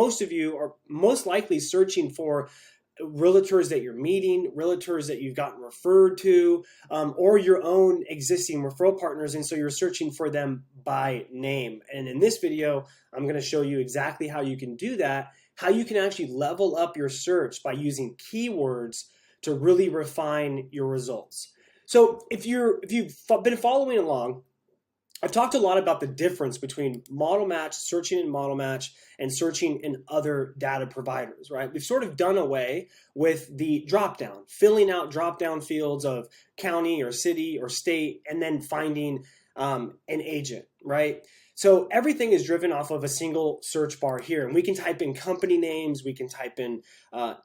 most of you are most likely searching for realtors that you're meeting, realtors that you've gotten referred to, or your own existing referral partners. And so you're searching for them by name. And in this video, I'm going to show you exactly how you can do that, how you can actually level up your search by using keywords to really refine your results. So if you've been following along, I've talked a lot about the difference between model match, searching in model match, and searching in other data providers, right? We've sort of done away with the dropdown, filling out dropdown fields of county or city or state, and then finding an agent, right? So everything is driven off of a single search bar here. And we can type in company names, we can type in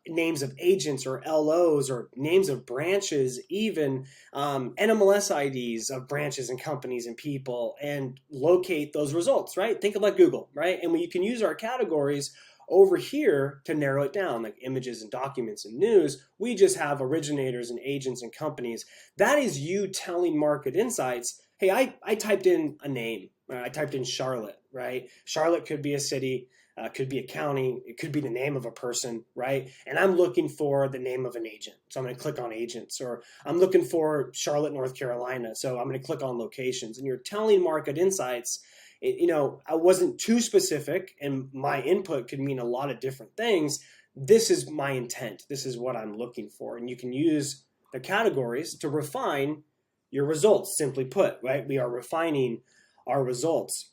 names of agents or LOs or names of branches, even NMLS IDs of branches and companies and people, and locate those results, right? Think about Google, right? And you can use our categories over here to narrow it down, like images and documents and news. We just have originators and agents and companies. That is you telling Market Insights, hey, I typed in a name. I typed in Charlotte, right? Charlotte could be a city, could be a county, it could be the name of a person, right? And I'm looking for the name of an agent. So I'm going to click on agents, or I'm looking for Charlotte, North Carolina. So I'm going to click on locations. And you're telling Market Insights, I wasn't too specific and my input could mean a lot of different things. This is my intent. This is what I'm looking for. And you can use the categories to refine your results, simply put, right? We are refining our results.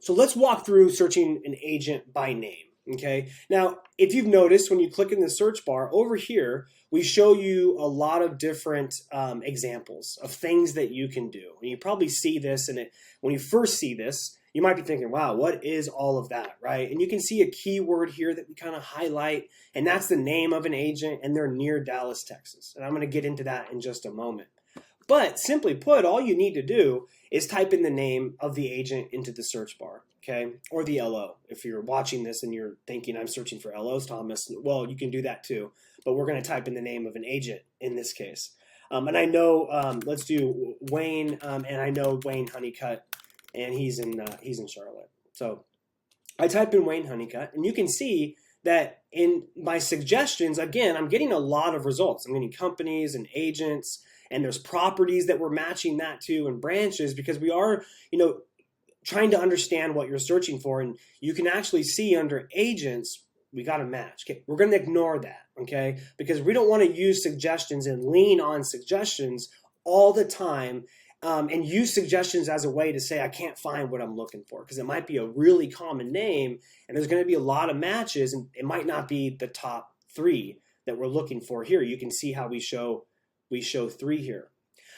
So let's walk through searching an agent by name, okay? Now, if you've noticed, when you click in the search bar over here, we show you a lot of different examples of things that you can do. And you probably see this, and when you first see this, you might be thinking, wow, what is all of that, right? And you can see a keyword here that we kind of highlight, and that's the name of an agent, and they're near Dallas, Texas. And I'm going to get into that in just a moment. But simply put, all you need to do is type in the name of the agent into the search bar, okay? Or the LO. If you're watching this and you're thinking, I'm searching for LOs, Thomas, well, you can do that too. But we're going to type in the name of an agent in this case. And I know, let's do Wayne, and I know Wayne Honeycutt, and he's in Charlotte. So I type in Wayne Honeycutt, and you can see that in my suggestions, again, I'm getting a lot of results. I'm getting companies and agents, and there's properties that we're matching that to, and branches, because we are, trying to understand what you're searching for. And you can actually see under agents, we got to match. Okay, we're going to ignore that, okay? Because we don't want to use suggestions and lean on suggestions all the time, and use suggestions as a way to say, I can't find what I'm looking for, because it might be a really common name, and there's going to be a lot of matches, and it might not be the top 3 that we're looking for here. You can see how we show 3 here.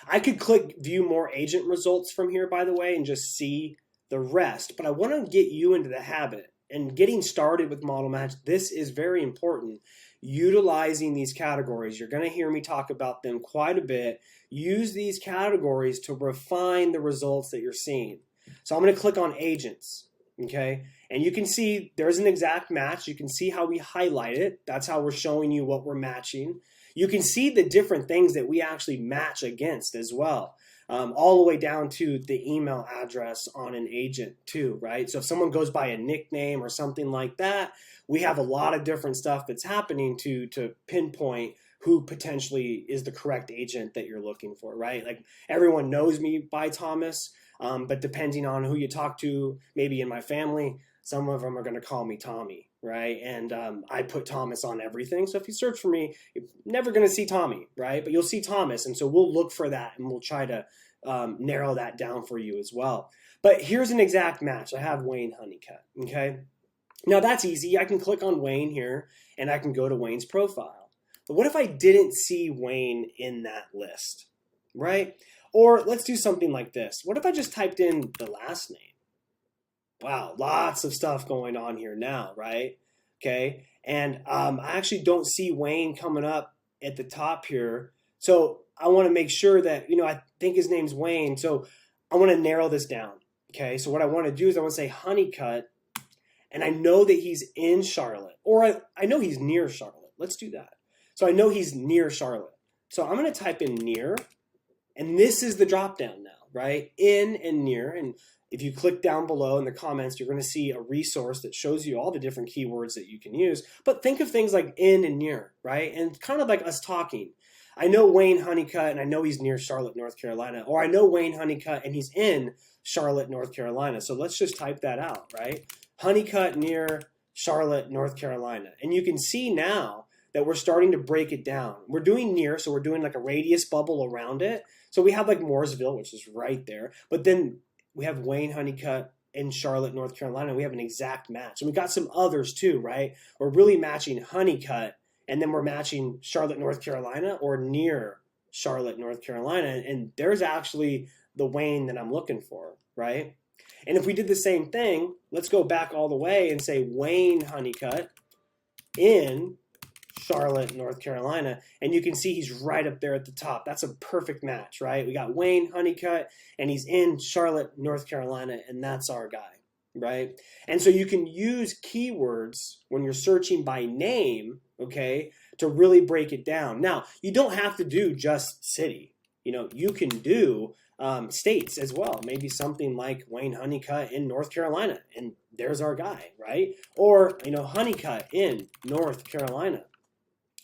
I could click view more agent results from here, by the way, and just see the rest. But I want to get you into the habit and getting started with model match. This is very important. Utilizing these categories. You're going to hear me talk about them quite a bit. Use these categories to refine the results that you're seeing. So I'm going to click on agents. Okay. And you can see there's an exact match. You can see how we highlight it. That's how we're showing you what we're matching. You can see the different things that we actually match against as well, all the way down to the email address on an agent too, right? So if someone goes by a nickname or something like that, we have a lot of different stuff that's happening to pinpoint who potentially is the correct agent that you're looking for, right? Like everyone knows me by Thomas, but depending on who you talk to, maybe in my family, some of them are going to call me Tommy, right? And I put Thomas on everything. So if you search for me, you're never going to see Tommy, right? But you'll see Thomas. And so we'll look for that, and we'll try to narrow that down for you as well. But here's an exact match. I have Wayne Honeycutt, okay? Now that's easy. I can click on Wayne here, and I can go to Wayne's profile. But what if I didn't see Wayne in that list, right? Or let's do something like this. What if I just typed in the last name? Wow, lots of stuff going on here now, right? Okay, and I actually don't see Wayne coming up at the top here. So I want to make sure that, I think his name's Wayne. So I want to narrow this down, okay? So what I want to do is I want to say Honeycutt, and I know that he's in Charlotte, or I know he's near Charlotte. Let's do that. So I know he's near Charlotte. So I'm going to type in near, and this is the drop down now. right? In and near. And if you click down below in the comments, you're going to see a resource that shows you all the different keywords that you can use. But think of things like in and near, right? And kind of like us talking. I know Wayne Honeycutt, and I know he's near Charlotte, North Carolina. Or I know Wayne Honeycutt, and he's in Charlotte, North Carolina. So let's just type that out, right? Honeycutt near Charlotte, North Carolina. And you can see now that we're starting to break it down. We're doing near, so we're doing like a radius bubble around it. So we have like Mooresville, which is right there. But then we have Wayne Honeycutt in Charlotte, North Carolina. We have an exact match. And we got some others too, right? We're really matching Honeycutt, and then we're matching Charlotte, North Carolina, or near Charlotte, North Carolina. And there's actually the Wayne that I'm looking for, right? And if we did the same thing, let's go back all the way and say Wayne Honeycutt in Charlotte, North Carolina. And you can see he's right up there at the top. That's a perfect match, right? We got Wayne Honeycutt, and he's in Charlotte, North Carolina, and that's our guy, right? And so you can use keywords when you're searching by name, okay, to really break it down. Now, you don't have to do just city. You know, you can do states as well. Maybe something like Wayne Honeycutt in North Carolina, and there's our guy, right? Or, you know, Honeycutt in North Carolina.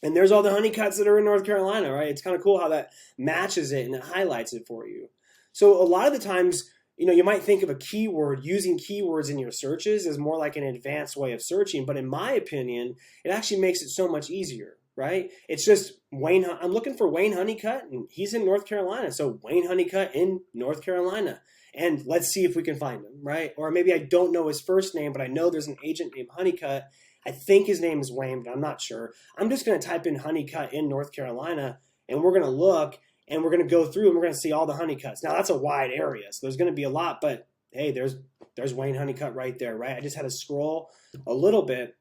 And there's all the Honeycutts that are in North Carolina, right? It's kind of cool how that matches it and it highlights it for you. So a lot of the times, you know, you might think of a keyword, using keywords in your searches as more like an advanced way of searching. But in my opinion, it actually makes it so much easier, right? It's just Wayne. I'm looking for Wayne Honeycutt, and he's in North Carolina. So Wayne Honeycutt in North Carolina. And let's see if we can find him, right? Or maybe I don't know his first name, but I know there's an agent named Honeycutt. I think his name is Wayne, but I'm not sure. I'm just going to type in Honeycutt in North Carolina, and we're going to look, and we're going to go through, and we're going to see all the Honeycutts. Now, that's a wide area, so there's going to be a lot, but hey, there's Wayne Honeycutt right there, right? I just had to scroll a little bit,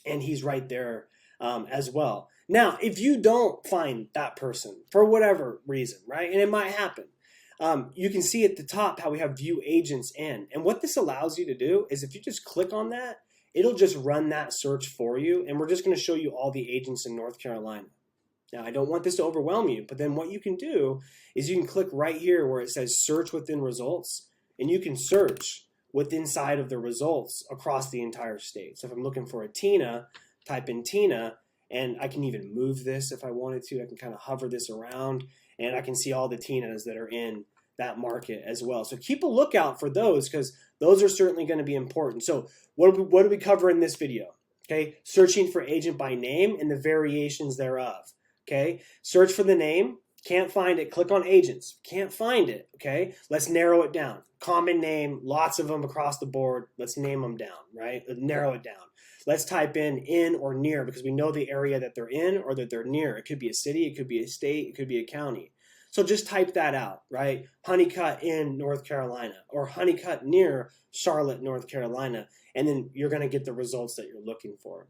and he's right there as well. Now, if you don't find that person for whatever reason, right, and it might happen, you can see at the top how we have view agents in. And what this allows you to do is if you just click on that, it'll just run that search for you, and we're just going to show you all the agents in North Carolina. Now, I don't want this to overwhelm you, but then what you can do is you can click right here where it says search within results, and you can search inside of the results across the entire state. So if I'm looking for a Tina, type in Tina, and I can even move this if I wanted to. I can kind of hover this around, and I can see all the Tinas that are in that market as well. So keep a lookout for those, because those are certainly going to be important. So what do we cover in this video? Okay, searching for agent by name and the variations thereof. Okay, search for the name, can't find it, click on agents, can't find it. Okay, let's narrow it down. Common name, lots of them across the board. Let's name them down, right? Narrow it down. Let's type in or near, because we know the area that they're in or that they're near. It could be a city, it could be a state, it could be a county. So just type that out, right? Honeycutt in North Carolina, or Honeycutt near Charlotte, North Carolina, and then you're going to get the results that you're looking for.